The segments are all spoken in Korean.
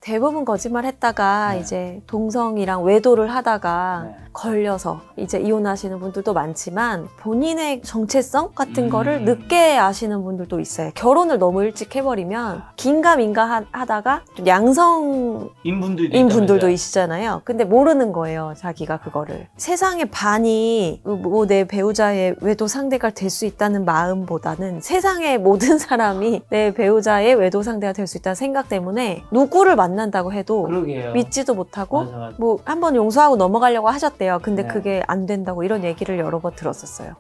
대부분 거짓말 했다가 네. 이제 동성이랑 외도를 하다가 네. 걸려서 이제 이혼하시는 분들도 많지만 본인의 정체성 같은 거를 늦게 아시는 분들도 있어요. 결혼을 너무 일찍 해버리면 긴가민가 하다가 좀 양성인 분들도 있잖아요. 근데 모르는 거예요, 자기가 그거를. 세상의 반이 뭐 내 배우자의 외도 상대가 될 수 있다는 마음보다는 세상의 모든 사람이 내 배우자의 외도 상대가 될 수 있다는 생각 때문에 누구를 만난다고 해도 그러게요. 믿지도 못하고 맞아. 뭐 한번 용서하고 넘어가려고 하셨대요. 근데 네. 그게 안 된다고 이런 얘기를 여러 번 들었었어요.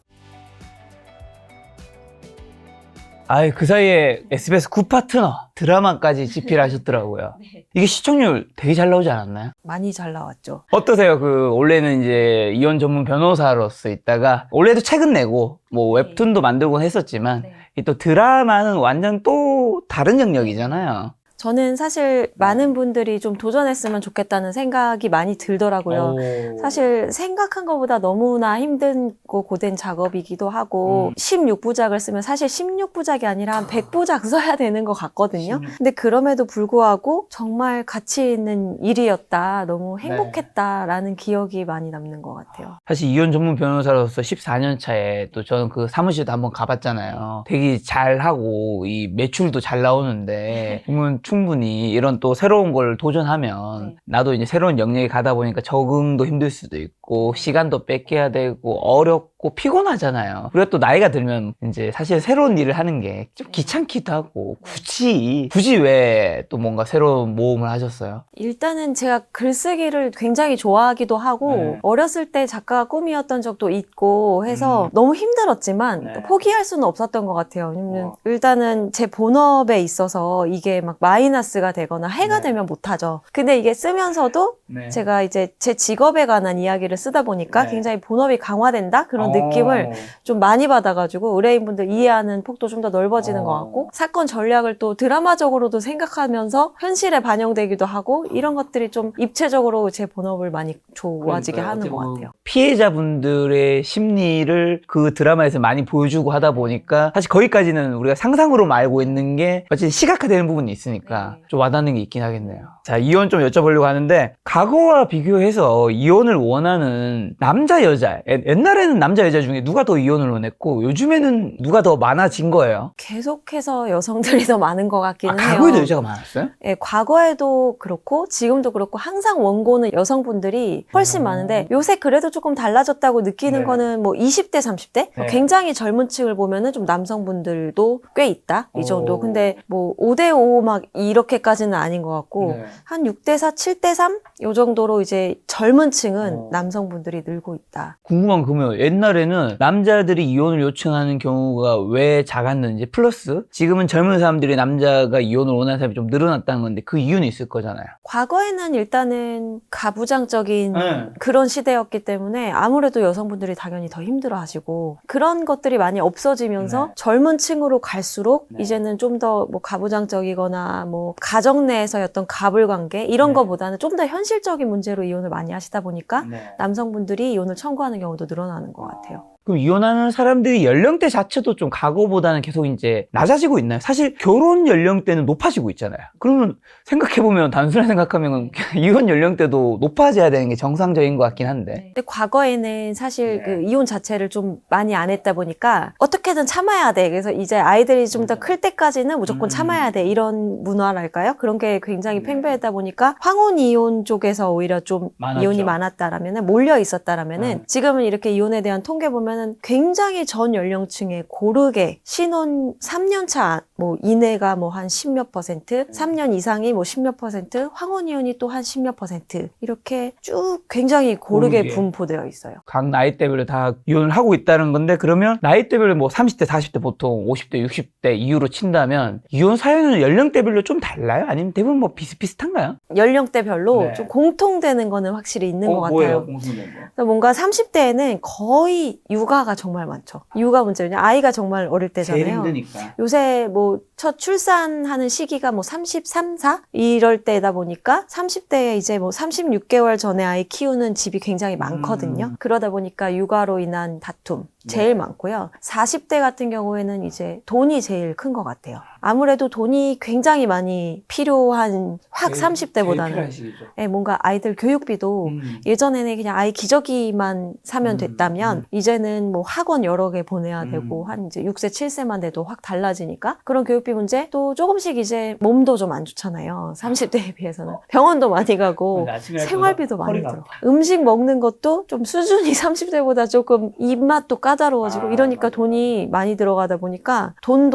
아이, 그 사이에 SBS 굿파트너 드라마까지 집필 하셨더라고요. 네. 이게 시청률 되게 잘 나오지 않았나요? 많이 잘 나왔죠. 어떠세요? 원래는 이제 이혼 전문 변호사로서 있다가, 원래도 책은 내고, 뭐 웹툰도 만들곤 했었지만, 네. 이 또 드라마는 완전 또 다른 영역이잖아요. 저는 사실 많은 분들이 좀 도전했으면 좋겠다는 생각이 많이 들더라고요. 사실 생각한 것보다 너무나 힘들고 고된 작업이기도 하고 16부작을 쓰면 사실 16부작이 아니라 한 100부작 써야 되는 것 같거든요. 근데 그럼에도 불구하고 정말 가치 있는 일이었다. 너무 행복했다라는 기억이 많이 남는 것 같아요. 사실 이혼 전문 변호사로서 14년 차에 또 저는 그 사무실도 한번 가봤잖아요. 되게 잘하고 이 매출도 잘 나오는데 보면 충분히 이런 또 새로운 걸 도전하면 나도 이제 새로운 영역에 가다 보니까 적응도 힘들 수도 있고 시간도 뺏겨야 되고 어렵고 피곤하잖아요. 우리가 또 나이가 들면 이제 사실 새로운 일을 하는 게 좀 귀찮기도 하고 굳이 왜 또 뭔가 새로운 모험을 하셨어요? 일단은 제가 글쓰기를 굉장히 좋아하기도 하고 어렸을 때 작가가 꿈이었던 적도 있고 해서 너무 힘들었지만 또 포기할 수는 없었던 것 같아요. 왜냐면 일단은 제 본업에 있어서 이게 막 마이너스가 되거나 해가 되면 못하죠. 근데 이게 쓰면서도 제가 이제 제 직업에 관한 이야기를 쓰다 보니까 굉장히 본업이 강화된다? 그런 느낌을 좀 많이 받아가지고 의뢰인분들 이해하는 폭도 좀 더 넓어지는 것 같고 사건 전략을 또 드라마적으로도 생각하면서 현실에 반영되기도 하고 이런 것들이 좀 입체적으로 제 본업을 많이 좋아지게 하는 것 같아요. 피해자분들의 심리를 그 드라마에서 많이 보여주고 하다 보니까 사실 거기까지는 우리가 상상으로만 알고 있는 게 어쨌든 시각화되는 부분이 있으니까 좀 와닿는 게 있긴 하겠네요. 자, 이혼 좀 여쭤보려고 하는데 과거와 비교해서 이혼을 원하는 남자 여자, 옛날에는 남자 여자 중에 누가 더 이혼을 원했고 요즘에는 누가 더 많아진 거예요? 계속해서 여성들이 더 많은 것 같기는 해요. 과거에도 여자가 많았어요? 네, 과거에도 그렇고 지금도 그렇고 항상 원고는 여성분들이 훨씬 많은데 요새 그래도 조금 달라졌다고 느끼는 거는 뭐 20대, 30대? 굉장히 젊은 층을 보면은 좀 남성분들도 꽤 있다. 이 정도. 근데 뭐 5대5 막 이렇게까지는 아닌 것 같고 한 6대4, 7대3? 요 정도로 이제 젊은 층은 남성분들이 늘고 있다. 궁금한 그러면 옛날에는 남자들이 이혼을 요청하는 경우가 왜 작았는지 플러스 지금은 젊은 사람들이 남자가 이혼을 원하는 사람이 좀 늘어났다는 건데 그 이유는 있을 거잖아요. 과거에는 일단은 가부장적인 그런 시대였기 때문에 아무래도 여성분들이 당연히 더 힘들어하시고 그런 것들이 많이 없어지면서 젊은 층으로 갈수록 이제는 좀 더 뭐 가부장적이거나 뭐 가정 내에서의 어떤 가불관계 이런 거보다는 좀 더 현실적인 문제로 이혼을 많이 하시다 보니까 남성분들이 이혼을 청구하는 경우도 늘어나는 것 같아요. 그럼 이혼하는 사람들이 연령대 자체도 좀 과거보다는 계속 이제 낮아지고 있나요? 사실 결혼 연령대는 높아지고 있잖아요. 그러면 생각해보면 단순하게 생각하면 이혼 연령대도 높아져야 되는 게 정상적인 것 같긴 한데. 근데 과거에는 사실 그 이혼 자체를 좀 많이 안 했다 보니까 어떻게든 참아야 돼. 그래서 이제 아이들이 좀 더 클 때까지는 무조건 참아야 돼. 이런 문화랄까요? 그런 게 굉장히 팽배했다 보니까 황혼 이혼 쪽에서 오히려 좀 많았죠. 이혼이 많았다라면은 몰려 있었다라면은 지금은 이렇게 이혼에 대한 통계 보면은 굉장히 전 연령층에 고르게 신혼 3년 차 뭐 이내가 뭐 한 10몇 %, 3년 이상이 뭐 10몇 %, 황혼 이혼이 또 한 10몇 % 이렇게 쭉 굉장히 고르게 분포되어 있어요. 각 나이대별로 다 이혼을 하고 있다는 건데 그러면 나이대별로 뭐 30대, 40대 보통 50대, 60대 이후로 친다면 이혼 사유는 연령대별로 좀 달라요? 아니면 대부분 뭐 비슷비슷한가요? 연령대별로 좀 공통되는 거는 확실히 있는 것 같아요. 공통된 거? 그래서 뭔가 30대에는 거의 육아가 정말 많죠. 육아 문제냐 아이가 정말 어릴 때잖아요. 제일 힘드니까. 요새 뭐 첫 출산하는 시기가 뭐 33, 4 이럴 때다 보니까 30대에 이제 뭐 36개월 전에 아이 키우는 집이 굉장히 많거든요. 그러다 보니까 육아로 인한 다툼 제일 많고요. 40대 같은 경우에는 이제 돈이 제일 큰 것 같아요. 아무래도 돈이 굉장히 많이 필요한 확 30대보다는 뭔가 아이들 교육비도 예전에는 그냥 아이 기저귀만 사면 됐다면 이제는 뭐 학원 여러 개 보내야 되고 한 이제 6세, 7세만 돼도 확 달라지니까 그런 교육비 문제 또 조금씩 이제 몸도 좀 안 좋잖아요. 30대에 비해서는. 병원도 많이 가고 생활비도 많이 들어. 음식 먹는 것도 좀 수준이 30대보다 조금 입맛도 까다로워지고 이러니까 돈이 많이 들어가다 보니까 돈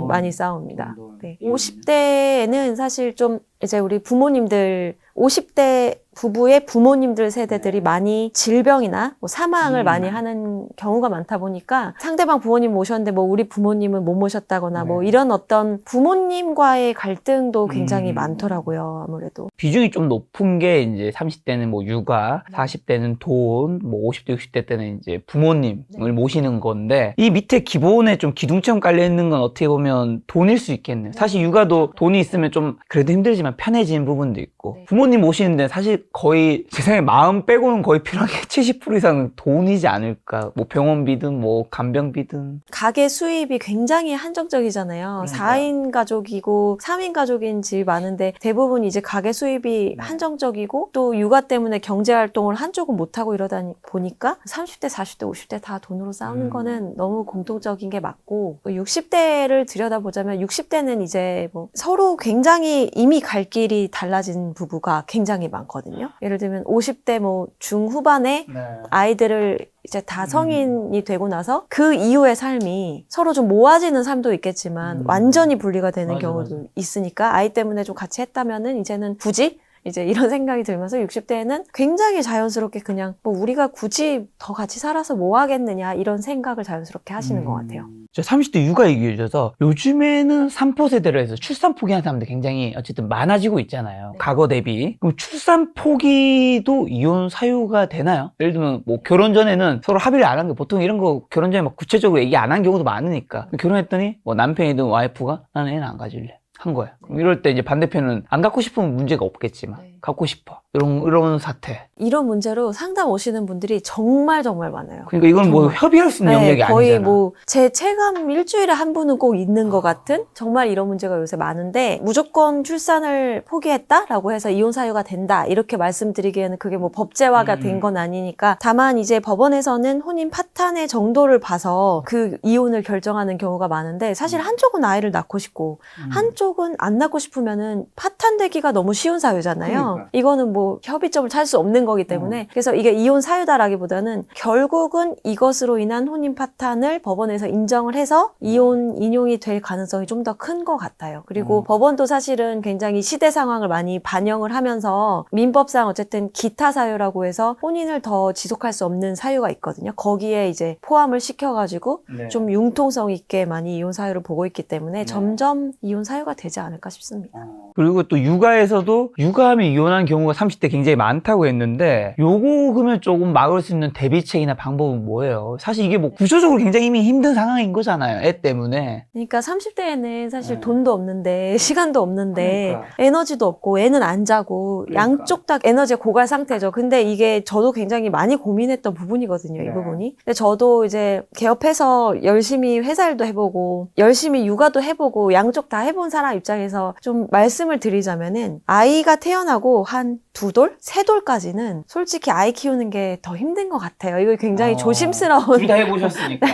많이 싸웁니다. 네. 50대에는 사실 좀 이제 우리 부모님들 50대 부부의 부모님들 세대들이 많이 질병이나 뭐 사망을 많이 하는 경우가 많다 보니까 상대방 부모님 모셨는데 뭐 우리 부모님은 못 모셨다거나 뭐 이런 어떤 부모님과의 갈등도 굉장히 많더라고요. 아무래도 비중이 좀 높은 게 이제 30대는 뭐 육아, 40대는 돈, 뭐 50대, 60대 때는 이제 부모님을 모시는 건데 이 밑에 기본에 좀 기둥처럼 깔려 있는 건 어떻게 보면 돈일 수 있겠네요. 사실 육아도 돈이 있으면 좀 그래도 힘들지만 편해지는 부분도 있고 부모님 모시는데 사실 거의 세상에 마음 빼고는 거의 필요한 게 70% 이상은 돈이지 않을까. 뭐 병원비든 뭐 간병비든. 가계 수입이 굉장히 한정적이잖아요. 4인 가족이고 3인 가족인 집이 많은데 대부분 이제 가계 수입이 한정적이고 또 육아 때문에 경제활동을 한쪽은 못하고 이러다 보니까 30대, 40대, 50대 다 돈으로 싸우는 거는 너무 공통적인 게 맞고 60대를 들여다보자면 60대는 이제 뭐 서로 굉장히 이미 갈 길이 달라진 부부가 굉장히 많거든요. 예를 들면 50대 뭐 중후반에 아이들을 이제 다 성인이 되고 나서 그 이후의 삶이 서로 좀 모아지는 삶도 있겠지만 완전히 분리가 되는 경우도 있으니까 아이 때문에 좀 같이 했다면은 이제는 굳이 이제 이런 생각이 들면서 60대에는 굉장히 자연스럽게 그냥 뭐 우리가 굳이 더 같이 살아서 뭐 하겠느냐 이런 생각을 자연스럽게 하시는 것 같아요. 30대 육아 얘기해 주셔서 요즘에는 3포 세대로 해서 출산 포기하는 사람들 굉장히 어쨌든 많아지고 있잖아요. 과거 대비. 그럼 출산 포기도 이혼 사유가 되나요? 예를 들면 뭐 결혼 전에는 서로 합의를 안 한 게 보통 이런 거 결혼 전에 막 구체적으로 얘기 안 한 경우도 많으니까 결혼했더니 뭐 남편이든 와이프가 나는 애는 안 가질래. 한 거야. 그럼 이럴 때 이제 반대편은 안 갖고 싶으면 문제가 없겠지만 갖고 싶어. 이런 사태. 이런 문제로 상담 오시는 분들이 정말 많아요. 그러니까 이건 뭐 협의할 수 있는 영역이 거의 아니잖아. 뭐 제 체감 일주일에 한 분은 꼭 있는 것 같은 정말 이런 문제가 요새 많은데 무조건 출산을 포기했다라고 해서 이혼 사유가 된다 이렇게 말씀드리기에는 그게 뭐 법제화가 된 건 아니니까 다만 이제 법원에서는 혼인 파탄의 정도를 봐서 그 이혼을 결정하는 경우가 많은데 사실 한쪽은 아이를 낳고 싶고 한쪽은 안 낳고 싶으면은 파탄되기가 너무 쉬운 사유잖아요. 그러니까. 이거는 뭐 협의점을 찾을 수 없는 거기 때문에 그래서 이게 이혼 사유다라기보다는 결국은 이것으로 인한 혼인 파탄을 법원에서 인정을 해서 이혼 인용이 될 가능성이 좀 더 큰 것 같아요. 그리고 법원도 사실은 굉장히 시대 상황을 많이 반영을 하면서 민법상 어쨌든 기타 사유라고 해서 혼인을 더 지속할 수 없는 사유가 있거든요. 거기에 이제 포함을 시켜가지고 좀 융통성 있게 많이 이혼 사유를 보고 있기 때문에 점점 이혼 사유가 되지 않을까 싶습니다. 그리고 또 육아에서도 육아하면 이혼한 경우가 30대 굉장히 많다고 했는데 요거 그러면 조금 막을 수 있는 대비책이나 방법은 뭐예요? 사실 이게 뭐 구조적으로 굉장히 이미 힘든 상황인 거잖아요. 애 때문에. 그러니까 30대에는 사실 돈도 없는데 시간도 없는데 에너지도 없고 애는 안 자고 양쪽 다 에너지가 고갈 상태죠. 근데 이게 저도 굉장히 많이 고민했던 부분이거든요. 이 부분이. 근데 저도 이제 개업해서 열심히 회사 일도 해보고 열심히 육아도 해보고 양쪽 다 해본 사람 입장에서 좀 말씀을 드리자면은 아이가 태어나고 한 2돌? 3돌까지는 솔직히 아이 키우는 게 더 힘든 것 같아요. 이거 굉장히 조심스러운 둘 다 해보셨으니까.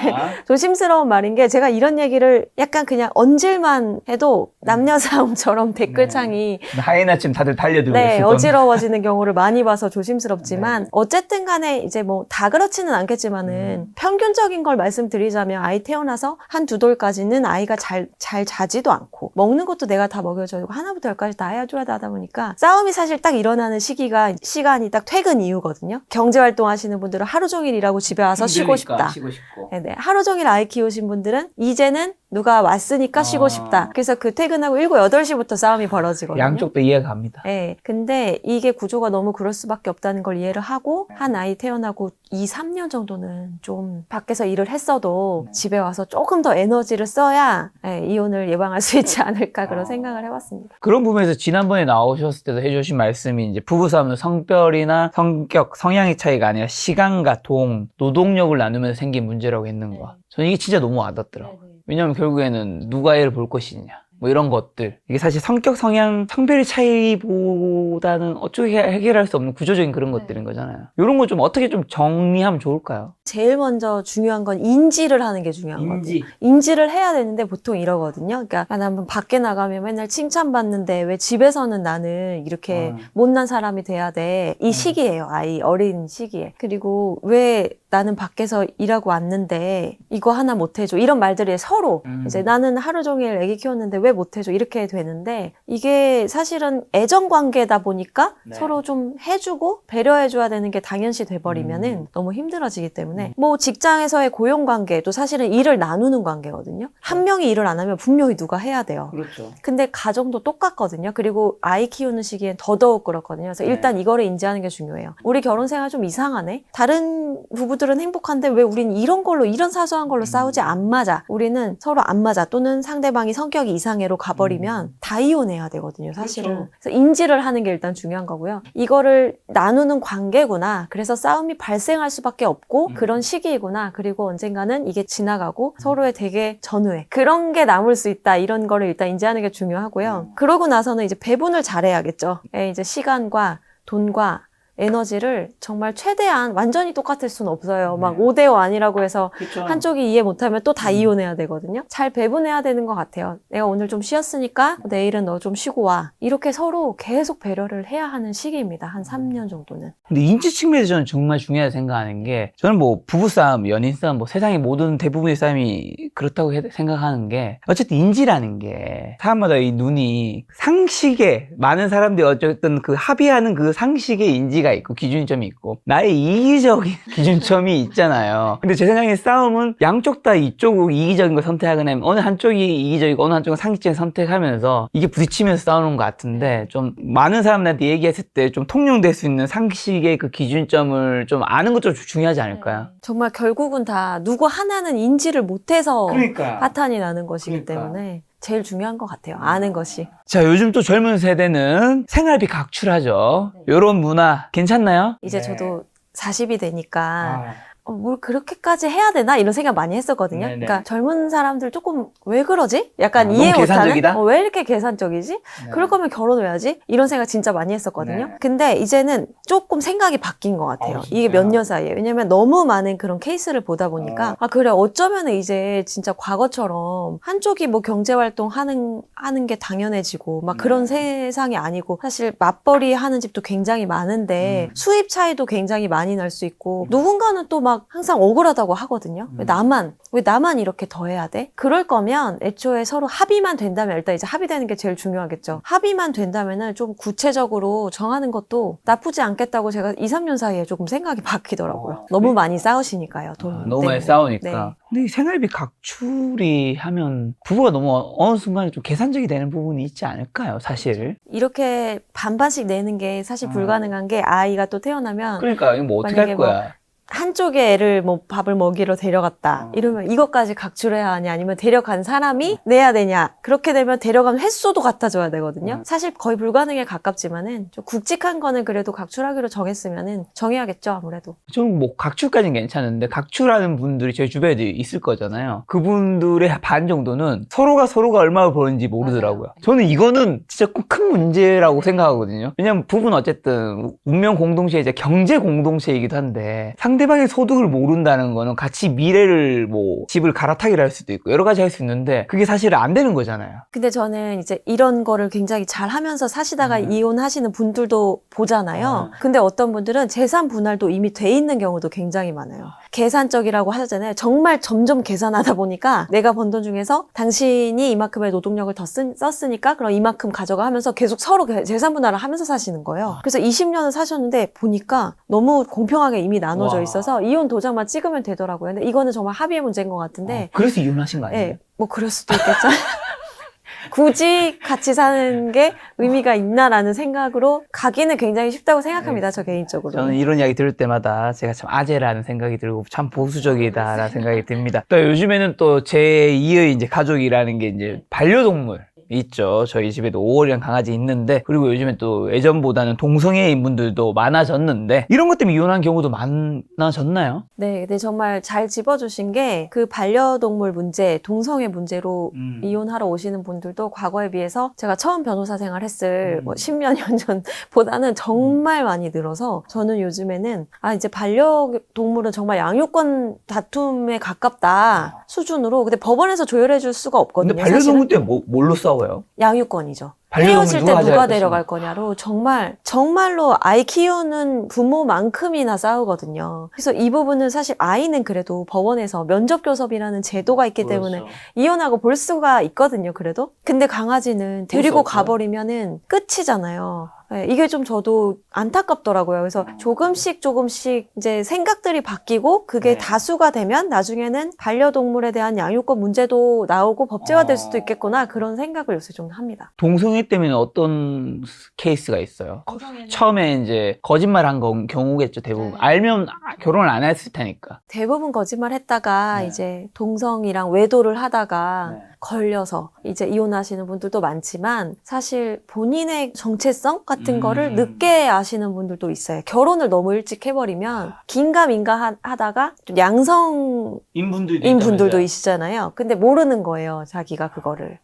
조심스러운 말인 게 제가 이런 얘기를 약간 그냥 얹을만 해도 남녀싸움처럼 댓글창이 하이나쯤 다들 달려들고 있을 어지러워지는 경우를 많이 봐서 조심스럽지만 어쨌든 간에 이제 뭐 다 그렇지는 않겠지만은 평균적인 걸 말씀드리자면 아이 태어나서 한 2돌까지는 아이가 잘 자지도 않고 먹는 것도 내가 다 먹여줘야 되고 하나부터 열까지 다 해줘야 하다 보니까 싸움이 사실 딱 일어나는 시간이 딱 퇴근 이후거든요. 경제활동 하시는 분들은 하루 종일 일하고 집에 와서 쉬고 싶다. 쉬고 싶고. 네네. 하루 종일 아이 키우신 분들은 이제는 누가 왔으니까 쉬고 싶다. 그래서 그 퇴근하고 7, 8시부터 싸움이 벌어지거든요. 양쪽도 이해가 갑니다. 네. 근데 이게 구조가 너무 그럴 수밖에 없다는 걸 이해를 하고 한 아이 태어나고 2, 3년 정도는 좀 밖에서 일을 했어도 집에 와서 조금 더 에너지를 써야 이혼을 예방할 수 있지 않을까 그런 생각을 해봤습니다. 그런 부분에서 지난번에 나오셨을 때도 해주신 말씀이 이제 부부싸움은 성별이나 성격, 성향의 차이가 아니라 시간과 돈, 노동력을 나누면서 생긴 문제라고 했는 거. 저는 이게 진짜 너무 와닿더라고요. 왜냐면 결국에는 누가 애를 볼 것이냐. 뭐 이런 것들. 이게 사실 성격, 성향, 성별의 차이보다는 어떻게 해결할 수 없는 구조적인 그런 것들인 거잖아요. 이런 거 좀 어떻게 좀 정리하면 좋을까요? 제일 먼저 중요한 건 인지를 하는 게 중요한 거거든요. 인지를 해야 되는데 보통 이러거든요. 그러니까 나는 밖에 나가면 맨날 칭찬받는데 왜 집에서는 나는 이렇게 못난 사람이 돼야 돼. 이 시기예요. 아이 어린 시기에. 그리고 왜 나는 밖에서 일하고 왔는데 이거 하나 못 해줘. 이런 말들이 서로 이제 나는 하루 종일 애기 키웠는데 왜 못 해줘. 이렇게 되는데 이게 사실은 애정 관계다 보니까 서로 좀 해주고 배려해줘야 되는 게 당연시 돼버리면은 너무 힘들어지기 때문에 뭐 직장에서의 고용 관계도 사실은 일을 나누는 관계거든요. 한 명이 일을 안 하면 분명히 누가 해야 돼요. 그렇죠. 근데 가정도 똑같거든요. 그리고 아이 키우는 시기엔 더더욱 그렇거든요. 그래서 일단 이거를 인지하는 게 중요해요. 우리 결혼 생활 좀 이상하네. 다른 부부들은 행복한데 왜 우린 이런 걸로 이런 사소한 걸로 싸우지? 안 맞아. 우리는 서로 안 맞아. 또는 상대방이 성격이 이상해로 가버리면 다 이혼해야 되거든요. 사실은. 그렇죠. 그래서 인지를 하는 게 일단 중요한 거고요. 이거를 나누는 관계구나. 그래서 싸움이 발생할 수밖에 없고 그런 시기이구나. 그리고 언젠가는 이게 지나가고 서로의 되게 전후회. 그런 게 남을 수 있다. 이런 거를 일단 인지하는 게 중요하고요. 그러고 나서는 이제 배분을 잘해야겠죠. 이제 시간과 돈과 에너지를 정말 최대한 완전히 똑같을 수는 없어요. 막 5대5 아니라고 해서 그쵸. 한쪽이 이해 못하면 또 다 이혼해야 되거든요. 잘 배분해야 되는 것 같아요. 내가 오늘 좀 쉬었으니까 내일은 너 좀 쉬고 와. 이렇게 서로 계속 배려를 해야 하는 시기입니다. 한 3년 정도는. 근데 인지 측면에서 저는 정말 중요하다고 생각하는 게 저는 뭐 부부싸움, 연인싸움, 뭐 세상의 모든 대부분의 싸움이 그렇다고 생각하는 게 어쨌든 인지라는 게 사람마다 이 눈이 상식에 많은 사람들이 어쨌든 그 합의하는 그 상식의 인지가 있고 기준점이 있고 나의 이기적인 기준점이 있잖아요. 근데 제 생각에 싸움은 양쪽 다 이쪽으로 이기적인 걸 선택하거나 하면 어느 한쪽이 이기적이고 어느 한쪽은 상식적인 선택하면서 이게 부딪히면서 싸우는 것 같은데 좀 많은 사람들한테 얘기했을 때 좀 통용될 수 있는 상식의 그 기준점을 좀 아는 것도 중요하지 않을까요? 정말 결국은 다 누구 하나는 인지를 못해서 그러니까. 파탄이 나는 것이기 때문에 제일 중요한 것 같아요. 아는 것이. 자, 요즘 또 젊은 세대는 생활비 각출하죠. 요런 문화 괜찮나요? 이제 저도 40이 되니까 뭘 그렇게까지 해야 되나? 이런 생각 많이 했었거든요. 네네. 그러니까 젊은 사람들 조금 왜 그러지? 약간 이해 너무 못하는? 계산적이다? 왜 이렇게 계산적이지? 그럴 거면 결혼 왜 하지? 이런 생각 진짜 많이 했었거든요. 네. 근데 이제는 조금 생각이 바뀐 것 같아요. 이게 몇 년 사이에. 왜냐면 너무 많은 그런 케이스를 보다 보니까 그래 어쩌면 이제 진짜 과거처럼 한쪽이 뭐 경제활동 하는 게 당연해지고 막 그런 세상이 아니고 사실 맞벌이 하는 집도 굉장히 많은데 수입 차이도 굉장히 많이 날 수 있고 누군가는 또 막 항상 억울하다고 하거든요. 왜 나만 이렇게 더 해야 돼? 그럴 거면 애초에 서로 합의만 된다면 일단 이제 합의되는 게 제일 중요하겠죠. 합의만 된다면은 좀 구체적으로 정하는 것도 나쁘지 않겠다고 제가 2, 3년 사이에 조금 생각이 바뀌더라고요. 너무 많이 싸우시니까요. 돈 너무 많이 때문에. 싸우니까. 네. 근데 이 생활비 각출이 하면 부부가 너무 어느 순간에 좀 계산적이 되는 부분이 있지 않을까요, 사실? 이렇게 반반씩 내는 게 사실 불가능한 게 아이가 또 태어나면 그러니까 이거 뭐 어떻게 할 만약에 거야? 한쪽에 애를 뭐 밥을 먹이러 데려갔다. 이러면 이것까지 각출해야 하냐 아니면 데려간 사람이 내야 되냐. 그렇게 되면 데려간 횟수도 같아져야 되거든요. 사실 거의 불가능에 가깝지만은 좀 굵직한 거는 그래도 각출하기로 정했으면은 정해야겠죠, 아무래도. 저는 뭐 각출까지는 괜찮은데 각출하는 분들이 저희 주변에 있을 거잖아요. 그분들의 반 정도는 서로가 얼마를 버는지 모르더라고요. 저는 이거는 진짜 꼭 큰 문제라고 생각하거든요. 왜냐면 부부는 어쨌든 운명 공동체이자 경제 공동체이기도 한데 상대방의 소득을 모른다는 거는 같이 미래를 뭐 집을 갈아타기를 할 수도 있고 여러 가지 할 수 있는데 그게 사실 안 되는 거잖아요. 근데 저는 이제 이런 거를 굉장히 잘 하면서 사시다가 이혼하시는 분들도 보잖아요. 근데 어떤 분들은 재산 분할도 이미 돼 있는 경우도 굉장히 많아요. 계산적이라고 하잖아요. 정말 점점 계산하다 보니까 내가 번 돈 중에서 당신이 이만큼의 노동력을 더 썼으니까 그럼 이만큼 가져가 하면서 계속 서로 재산 분할을 하면서 사시는 거예요. 그래서 20년을 사셨는데 보니까 너무 공평하게 이미 나눠져 있어서 이혼 도장만 찍으면 되더라고요. 근데 이거는 정말 합의의 문제인 것 같은데. 그래서 이혼하신 거 아니에요? 네, 뭐 그럴 수도 있겠죠. 굳이 같이 사는 게 의미가 있나라는 생각으로 가기는 굉장히 쉽다고 생각합니다. 저 개인적으로. 저는 이런 이야기 들을 때마다 제가 참 아재라는 생각이 들고 참 보수적이다라는 생각이 듭니다. 또 요즘에는 또 제2의 이제 가족이라는 게 이제 반려동물 있죠. 저희 집에도 5월이랑 강아지 있는데, 그리고 요즘에 또 예전보다는 동성애인 분들도 많아졌는데, 이런 것 때문에 이혼한 경우도 많아졌나요? 네, 근데 정말 잘 짚어주신 게 그 반려동물 문제, 동성애 문제로 이혼하러 오시는 분들도 과거에 비해서 제가 처음 변호사 생활했을 뭐 10년 전보다는 정말 많이 늘어서 저는 요즘에는 이제 반려동물은 정말 양육권 다툼에 가깝다 수준으로, 근데 법원에서 조율해 줄 수가 없거든요. 근데 반려동물 때문에 뭘로 싸워요? 양육권이죠. 반려동물 헤어질 때 누가 누가 가져갈 데려갈 거냐로 정말로 아이 키우는 부모만큼이나 싸우거든요. 그래서 이 부분은 사실 아이는 그래도 법원에서 면접교섭이라는 제도가 있기 때문에 이혼하고 볼 수가 있거든요, 그래도. 근데 강아지는 데리고 가버리면은 끝이잖아요. 네, 이게 좀 저도 안타깝더라고요. 그래서 조금씩 이제 생각들이 바뀌고 그게 다수가 되면 나중에는 반려동물에 대한 양육권 문제도 나오고 법제화될 수도 있겠구나, 그런 생각을 요새 좀 합니다. 동성애 때문에 어떤 케이스가 있어요? 처음에 이제 거짓말한 경우겠죠, 대부분. 알면 결혼을 안 했을 테니까. 대부분 거짓말 했다가 이제 동성이랑 외도를 하다가 걸려서 이제 이혼하시는 분들도 많지만, 사실 본인의 정체성 같은 거를 늦게 아시는 분들도 있어요. 결혼을 너무 일찍 해버리면 긴가민가 하다가 좀 양성인 분들도 있으잖아요. 근데 모르는 거예요, 자기가 그거를.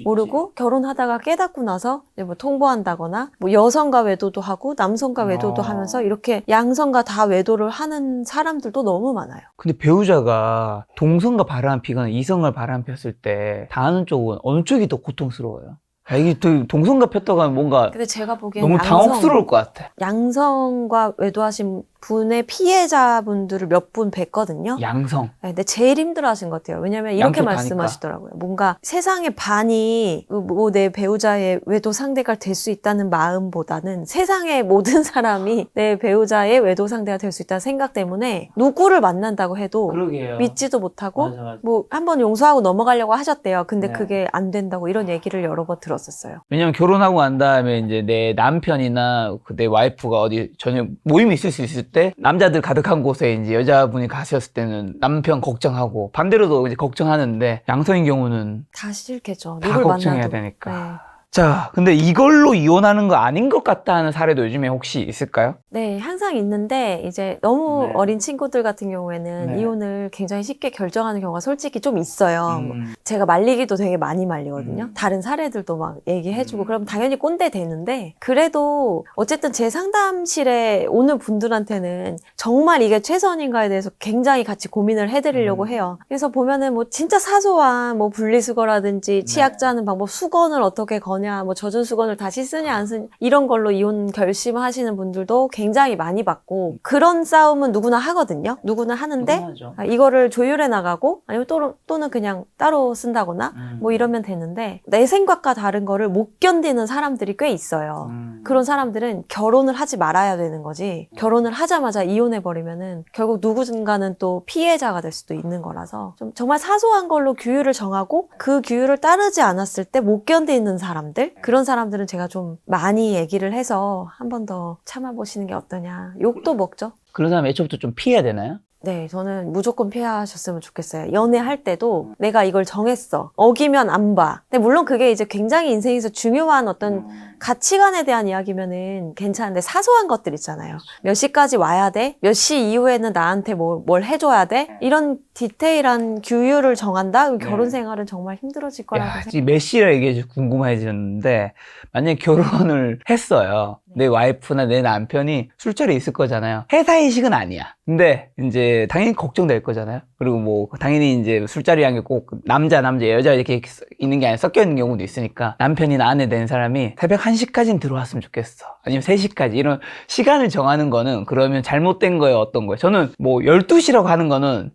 모르고 결혼하다가 깨닫고 나서 이제 뭐 통보한다거나, 뭐 여성과 외도도 하고 남성과 외도도 하면서 이렇게 양성과 다 외도를 하는 사람들도 너무 많아요. 근데 배우자가 동성과 바람 피거나 이성을 바람 폈을 때 당하는 쪽은 어느 쪽이 더 고통스러워요? 이게 동성과 폈다고 하면 뭔가 근데 제가 보기엔 너무 당혹스러울 것 같아. 양성과 외도하신 분의 피해자분들을 몇 분 뵀거든요. 양성. 네, 근데 제일 힘들어하신 것 같아요. 왜냐면 이렇게 양쪽 말씀하시더라고요. 뭔가 세상의 반이 뭐 내 배우자의 외도 상대가 될 수 있다는 마음보다는 세상의 모든 사람이 내 배우자의 외도 상대가 될 수 있다는 생각 때문에 누구를 만난다고 해도 그러게요. 믿지도 못하고, 맞아. 뭐 한번 용서하고 넘어가려고 하셨대요. 근데 그게 안 된다고 이런 얘기를 여러 번 들었었어요. 왜냐면 결혼하고 난 다음에 이제 내 남편이나 내 와이프가 어디 저녁 모임이 있을 수 있을 때 남자들 가득한 곳에 이제 여자분이 가셨을 때는 남편 걱정하고, 반대로도 이제 걱정하는데, 양성인 경우는 다 싫겠죠. 다 누굴 걱정해야 만나도. 되니까. 네. 자, 근데 이걸로 이혼하는 거 아닌 것 같다 하는 사례도 요즘에 혹시 있을까요? 네, 항상 있는데 이제 너무 어린 친구들 같은 경우에는 이혼을 굉장히 쉽게 결정하는 경우가 솔직히 좀 있어요. 제가 말리기도 되게 많이 말리거든요. 다른 사례들도 막 얘기해주고 그럼 당연히 꼰대 되는데, 그래도 어쨌든 제 상담실에 오는 분들한테는 정말 이게 최선인가에 대해서 굉장히 같이 고민을 해드리려고 해요. 그래서 보면은 뭐 진짜 사소한 뭐 분리수거라든지 치약자는 방법, 수건을 어떻게 거냐, 뭐 젖은 수건을 다시 쓰냐 안 쓰냐, 이런 걸로 이혼 결심하시는 분들도 굉장히 많이 봤고, 그런 싸움은 누구나 하거든요. 누구나 하는데 이거를 조율해 나가고, 아니면 또는 그냥 따로 쓴다거나 뭐 이러면 되는데, 내 생각과 다른 거를 못 견디는 사람들이 꽤 있어요. 그런 사람들은 결혼을 하지 말아야 되는 거지, 결혼을 하자마자 이혼해 버리면은 결국 누군가는 또 피해자가 될 수도 있는 거라서, 좀 정말 사소한 걸로 규율을 정하고 그 규율을 따르지 않았을 때 못 견디는 사람들, 그런 사람들은 제가 좀 많이 얘기를 해서 한 번 더 참아보시는 게 어떠냐. 욕도 먹죠. 그런 사람 애초부터 좀 피해야 되나요? 네, 저는 무조건 피하셨으면 좋겠어요. 연애할 때도 내가 이걸 정했어. 어기면 안 봐. 근데 물론 그게 이제 굉장히 인생에서 중요한 어떤 가치관에 대한 이야기면은 괜찮은데, 사소한 것들 있잖아요. 몇 시까지 와야 돼? 몇 시 이후에는 나한테 뭘 해줘야 돼? 이런 디테일한 규율을 정한다? 그럼 결혼 생활은 정말 힘들어질 거라고 생각해요. 몇 시라 이게 좀 궁금해지는데, 만약에 결혼을 했어요. 내 와이프나 내 남편이 술자리에 있을 거잖아요. 회사의식은 아니야. 근데 이제 당연히 걱정될 거잖아요. 그리고 뭐 당연히 이제 술자리라는 게 꼭 남자 여자 이렇게 있는 게 아니라 섞여 있는 경우도 있으니까 남편이나 아내 된 사람이 새벽 1시까지는 들어왔으면 좋겠어. 아니면 3시까지 이런 시간을 정하는 거는 그러면 잘못된 거예요, 어떤 거예요? 저는 뭐 12시라고 하는 거는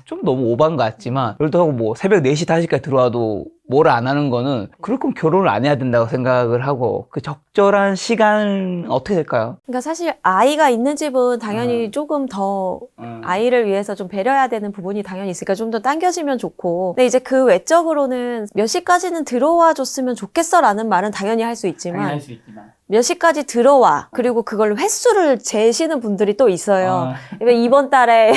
좀 너무 오버한 것 같지만 그렇다고 뭐 새벽 4시, 5시까지 들어와도 뭘 안 하는 거는 그럴 거면 결혼을 안 해야 된다고 생각을 하고 그 적절한 시간은 어떻게 될까요? 그러니까 사실 아이가 있는 집은 당연히 조금 더 아이를 위해서 좀 배려해야 되는 부분이 당연히 있으니까 좀 더 당겨지면 좋고 근데 이제 그 외적으로는 몇 시까지는 들어와 줬으면 좋겠어라는 말은 당연히 할 수 있지만 몇 시까지 들어와 그리고 그걸 횟수를 재시는 분들이 또 있어요. 이번 달에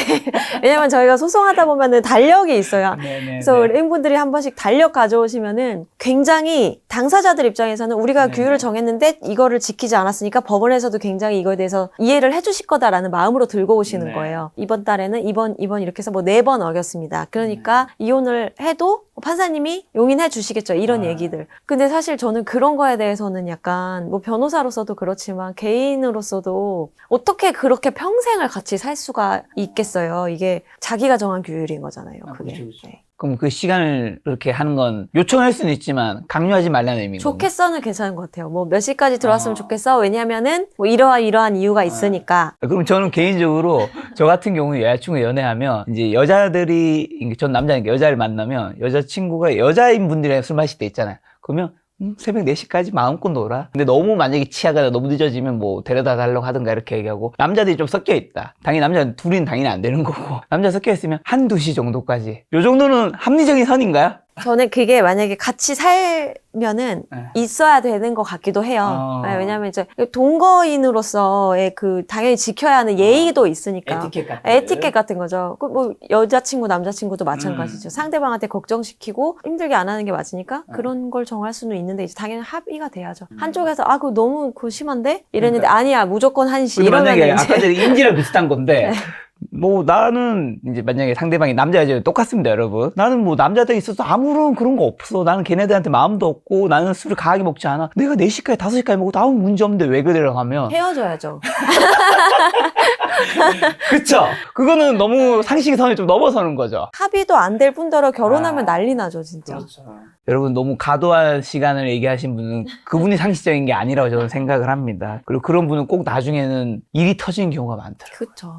왜냐면 저희가 소송하다 보면은 달력이 있어요. 그래서 우리 행분들이 한 번씩 달력 가져오시면은 굉장히 당사자들 입장에서는 우리가 규율을 정했는데 이거를 지키지 않았으니까 법원에서도 굉장히 이거에 대해서 이해를 해주실 거다라는 마음으로 들고 오시는 거예요. 이번 달에는 이번 이렇게 해서 뭐 4번 어겼습니다. 그러니까 이혼을 해도 판사님이 용인해 주시겠죠. 이런 얘기들. 근데 사실 저는 그런 거에 대해서는 약간 뭐 변호사로서도 그렇지만 개인으로서도 어떻게 그렇게 평생을 같이 살 수가 있겠어요. 이게 자기가 정한 규율인 거잖아요. 그게. 그렇죠. 그럼 그 시간을 그렇게 하는 건 요청할 수는 있지만 강요하지 말라는 의미인 거죠. 좋겠어는 괜찮은 것 같아요. 뭐 몇 시까지 들어왔으면 좋겠어. 왜냐면은 뭐 이러한 이유가 있으니까. 그럼 저는 개인적으로 저 같은 경우에 여자친구 연애하면 이제 여자들이 전 남자니까 여자를 만나면 여자친구가 여자인 분들이랑 술 마실 때 있잖아요. 그러면 새벽 4시까지 마음껏 놀아. 근데 너무 만약에 취하거나 너무 늦어지면 뭐 데려다 달라고 하든가 이렇게 얘기하고 남자들이 좀 섞여 있다. 당연히 남자 둘이는 당연히 안 되는 거고 남자 섞여 있으면 1-2시 정도까지. 요 정도는 합리적인 선인가요? 저는 그게 만약에 같이 살면은 있어야 되는 것 같기도 해요. 왜냐면 이제 동거인으로서의 그 당연히 지켜야 하는 예의도 있으니까. 에티켓 같은 거죠. 뭐 여자친구, 남자친구도 마찬가지죠. 상대방한테 걱정시키고 힘들게 안 하는 게 맞으니까 그런 걸 정할 수는 있는데 이제 당연히 합의가 돼야죠. 한쪽에서 그거 너무 심한데? 이랬는데 아니야 무조건 1시 이러면 만약에 이제 아까 전에 인지랑 비슷한 건데 뭐 나는 이제 만약에 상대방이 남자 여자 똑같습니다 여러분. 나는 뭐 남자들 있어서 아무런 그런 거 없어. 나는 걔네들한테 마음도 없고 나는 술을 강하게 먹지 않아. 내가 4시까지 5시까지 먹어도 아무 문제 없는데 왜 그래라고 하면 헤어져야죠. 그쵸? 그거는 너무 상식의 선을 좀 넘어서는 거죠. 합의도 안 될 뿐더러 결혼하면 난리 나죠 진짜. 그렇죠. 여러분 너무 과도한 시간을 얘기하신 분은 그분이 상식적인 게 아니라고 저는 생각을 합니다. 그리고 그런 분은 꼭 나중에는 일이 터지는 경우가 많더라고요. 그렇죠.